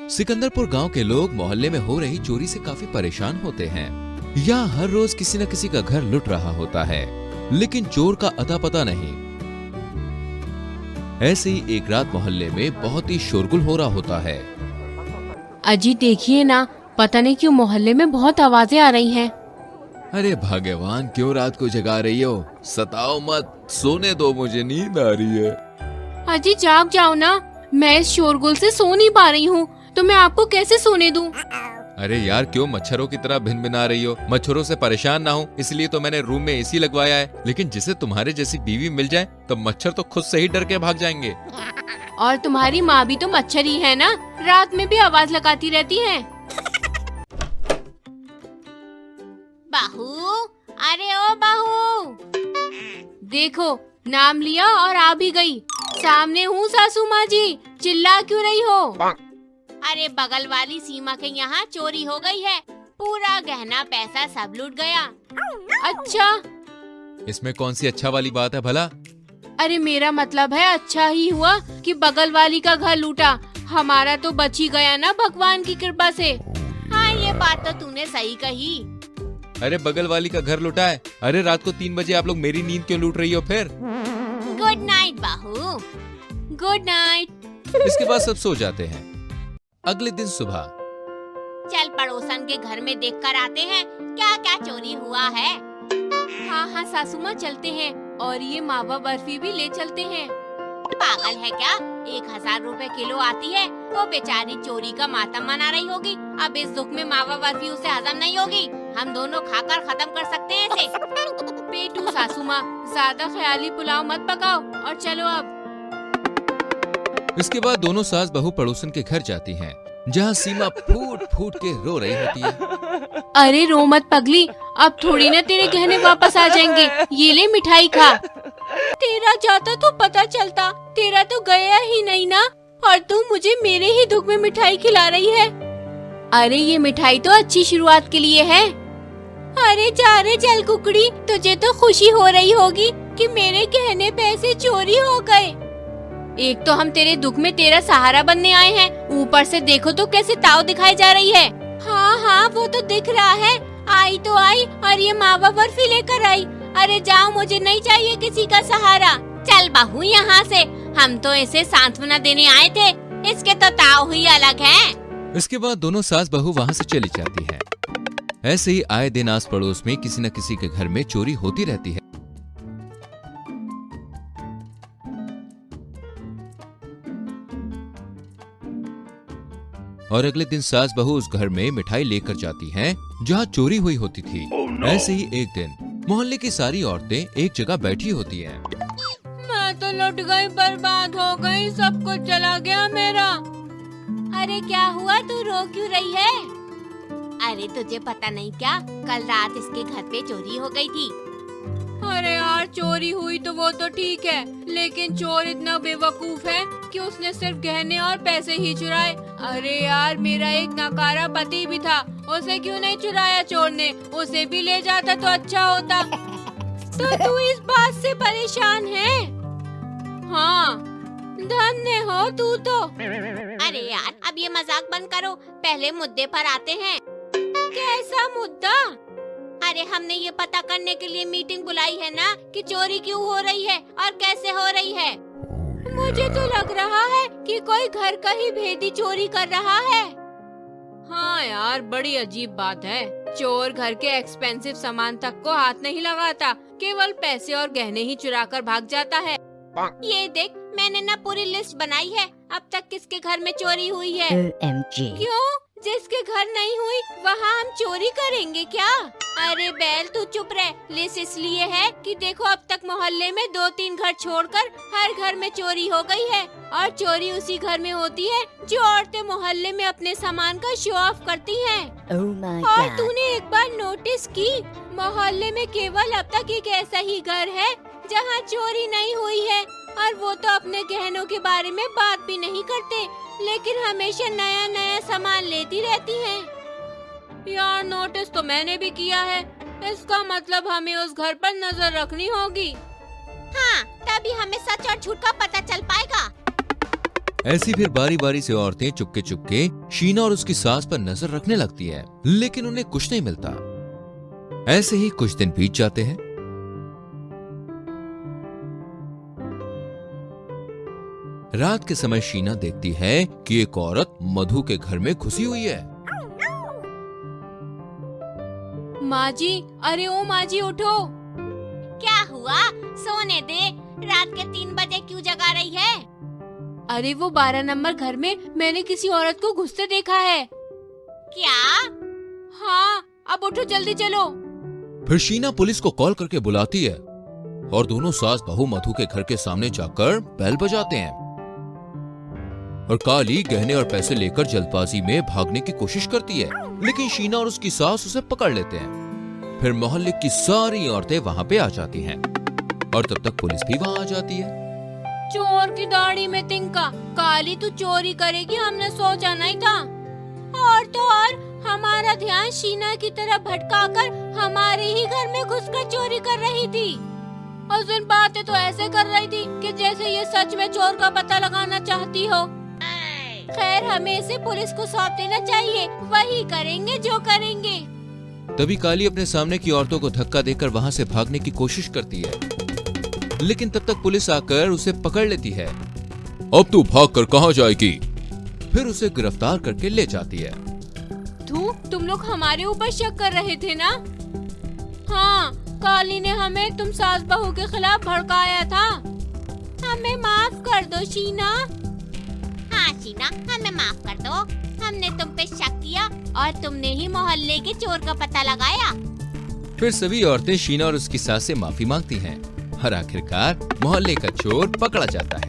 सिकंदरपुर गांव के लोग मोहल्ले में हो रही चोरी से काफी परेशान होते हैं। यहाँ हर रोज किसी न किसी का घर लुट रहा होता है, लेकिन चोर का अता पता नहीं। ऐसे ही एक रात मोहल्ले में बहुत ही शोरगुल हो रहा होता है। अजी देखिए ना, पता नहीं क्यों मोहल्ले में बहुत आवाजें आ रही हैं। अरे भगवान, क्यों रात को जगा रही हो? सताओ मत, सोने दो, मुझे नींद आ रही है। अजी जाग जाओ ना, मैं इस शोरगुल से सो नहीं पा रही हूँ, तो मैं आपको कैसे सोने दूँ? अरे यार, क्यों मच्छरों की तरह भिन-भिना रही हो? मच्छरों से परेशान ना हो इसलिए तो मैंने रूम में एसी लगवाया है, लेकिन जिसे तुम्हारे जैसी बीवी मिल जाए तो मच्छर तो खुद से ही डर के भाग जाएंगे। और तुम्हारी माँ भी तो मच्छर ही है ना, रात में भी आवाज लगाती रहती है। बहू, अरे ओ बहू, देखो नाम लिया और आ भी गई। सामने हूँ सासू माँ जी, चिल्ला क्यों रही हो? अरे बगल वाली सीमा के यहाँ चोरी हो गई है, पूरा गहना पैसा सब लूट गया। अच्छा, इसमें कौन सी अच्छा वाली बात है भला? अरे मेरा मतलब है अच्छा ही हुआ कि बगल वाली का घर लूटा, हमारा तो बच ही गया ना भगवान की कृपा से। हाँ, ये बात तो तूने सही कही। अरे बगल वाली का घर लूटा है? अरे रात को 3 बजे आप लोग मेरी नींद क्यों लूट रही हो फिर? गुड नाइट बहू। Good night. इसके बाद सब सो जाते हैं। अगले दिन सुबह चल पड़ोसन के घर में देख कर आते हैं क्या क्या चोरी हुआ है। हाँ हाँ सासू माँ, चलते हैं, और ये मावा बर्फी भी ले चलते हैं। पागल है क्या? 1000 रुपए किलो आती है, वो बेचारी चोरी का मातम मना रही होगी। अब इस दुख में मावा बर्फी उसे हजम नहीं होगी। हम दोनों खाकर खत्म कर सकते हैं इसे। पेटू सासू माँ, ज्यादा ख्याली पुलाव मत पकाओ और चलो अब। इसके बाद दोनों सास बहू पड़ोसन के घर जाती हैं, जहाँ सीमा फूट फूट के रो रही होती है। अरे रो मत पगली, अब थोड़ी ना तेरे गहने वापस आ जाएंगे, ये ले मिठाई खा। तेरा जाता तो पता चलता, तेरा तो गया ही नहीं ना, और तू मुझे मेरे ही दुख में मिठाई खिला रही है। अरे ये मिठाई तो अच्छी शुरुआत के लिए है। अरे जा रे चल कुकड़ी, तुझे तो खुशी हो रही होगी कि मेरे गहने पैसे चोरी हो गए। एक तो हम तेरे दुख में तेरा सहारा बनने आए हैं, ऊपर से देखो तो कैसे ताव दिखाई जा रही है। हाँ हाँ वो तो दिख रहा है, आई तो आई और ये मावा बर्फी लेकर आई। अरे जाओ, मुझे नहीं चाहिए किसी का सहारा। चल बहू यहाँ से, हम तो इसे सांत्वना देने आए थे, इसके तो ताव ही अलग है। इसके बाद दोनों सास बहू वहाँ से चली जाती हैं। ऐसे ही आए दिन आस पड़ोस में किसी न किसी के घर में चोरी होती रहती है। और अगले दिन सास बहू उस घर में मिठाई लेकर जाती हैं, जहाँ चोरी हुई होती थी। ऐसे ही एक दिन मोहल्ले की सारी औरतें एक जगह बैठी होती हैं। मैं तो लुट गई, बर्बाद हो गई, सब कुछ चला गया मेरा। अरे क्या हुआ, तू रो क्यों रही है? अरे तुझे पता नहीं क्या, कल रात इसके घर पे चोरी हो गई थी। अरे यार, चोरी हुई तो वो तो ठीक है, लेकिन चोर इतना बेवकूफ है कि उसने सिर्फ गहने और पैसे ही चुराए। अरे यार, मेरा एक नकारा पति भी था, उसे क्यों नहीं चुराया चोर ने? उसे भी ले जाता तो अच्छा होता। तो तू इस बात से परेशान है? हाँ, धन्य हो तू तो। अरे यार, अब ये मजाक बंद करो, पहले मुद्दे पर आते हैं। कैसा मुद्दा? अरे हमने ये पता करने के लिए मीटिंग बुलाई है ना कि चोरी क्यों हो रही है और कैसे हो रही है। मुझे तो लग रहा है कि कोई घर का ही भेदी चोरी कर रहा है। हाँ यार, बड़ी अजीब बात है। चोर घर के एक्सपेंसिव सामान तक को हाथ नहीं लगाता, केवल पैसे और गहने ही चुरा कर भाग जाता है। ये देख, मैंने ना पूरी लिस्ट बनाई है, अब तक किसके घर में चोरी हुई है। OMG। क्यों? जिसके घर नहीं हुई वहाँ हम चोरी करेंगे क्या? अरे बैल, तू चुप रह। लिस्ट इसलिए है कि देखो, अब तक मोहल्ले में 2-3 घर छोड़कर हर घर में चोरी हो गई है, और चोरी उसी घर में होती है जो औरतें मोहल्ले में अपने सामान का शो ऑफ करती हैं। Oh my और God। तूने एक बार नोटिस की, मोहल्ले में केवल अब तक एक ऐसा ही घर है जहाँ चोरी नहीं हुई है, और वो तो अपने गहनों के बारे में बात भी नहीं करते, लेकिन हमेशा नया नया सामान लेती रहती हैं। यार, नोटिस तो मैंने भी किया है, इसका मतलब हमें उस घर पर नजर रखनी होगी। हाँ, तभी हमें सच और झूठ का पता चल पाएगा। ऐसी फिर बारी बारी से औरतें चुपके चुपके शीना और उसकी सास पर नजर रखने लगती हैं, लेकिन उन्हें कुछ नहीं मिलता। ऐसे ही कुछ दिन बीत जाते हैं। रात के समय शीना देखती है कि एक औरत मधु के घर में घुसी हुई है। माँ जी, अरे ओ माँ जी उठो। क्या हुआ? सोने दे, रात के 3 बजे क्यों जगा रही है? अरे वो 12 नंबर घर में मैंने किसी औरत को घुसते देखा है। क्या? हाँ, अब उठो, जल्दी चलो। फिर शीना पुलिस को कॉल करके बुलाती है और दोनों सास बहू मधु के घर के सामने जाकर बेल बजाते हैं और काली गहने और पैसे लेकर जल्दबाजी में भागने की कोशिश करती है, लेकिन शीना और उसकी सास उसे पकड़ लेते हैं। फिर मोहल्ले की सारी औरतें वहां पे आ जाती हैं और तब तक पुलिस भी वहां आ जाती है। चोर की दाढ़ी में तिनका, काली तू चोरी करेगी, हमने सोचा नहीं था। और तो और हमारा ध्यान शीना की तरफ भटकाकर हमारे ही घर में घुसकर चोरी कर रही थी। उस दिन बातें तो ऐसे कर रही थी कि जैसे ये सच में चोर का पता लगाना चाहती हो। खैर, हमें इसे पुलिस को सौंप देना चाहिए, वही करेंगे जो करेंगे। तभी काली अपने सामने की औरतों को धक्का देकर वहां से भागने की कोशिश करती है, लेकिन तब तक पुलिस आकर उसे पकड़ लेती है। अब तू भागकर कहां जाएगी? फिर उसे गिरफ्तार करके ले जाती है। तुम लोग हमारे ऊपर शक कर रहे थे ना? हाँ, काली ने हमें तुम सास बहू के खिलाफ भड़काया था। हमें माफ कर दो शीना। हाँ शीना, हमें माफ कर दो। हमने तुम पे शक किया और तुमने ही मोहल्ले के चोर का पता लगाया। फिर सभी औरतें शीना और उसकी सास से माफी मांगती हैं और आखिरकार मोहल्ले का चोर पकड़ा जाता है।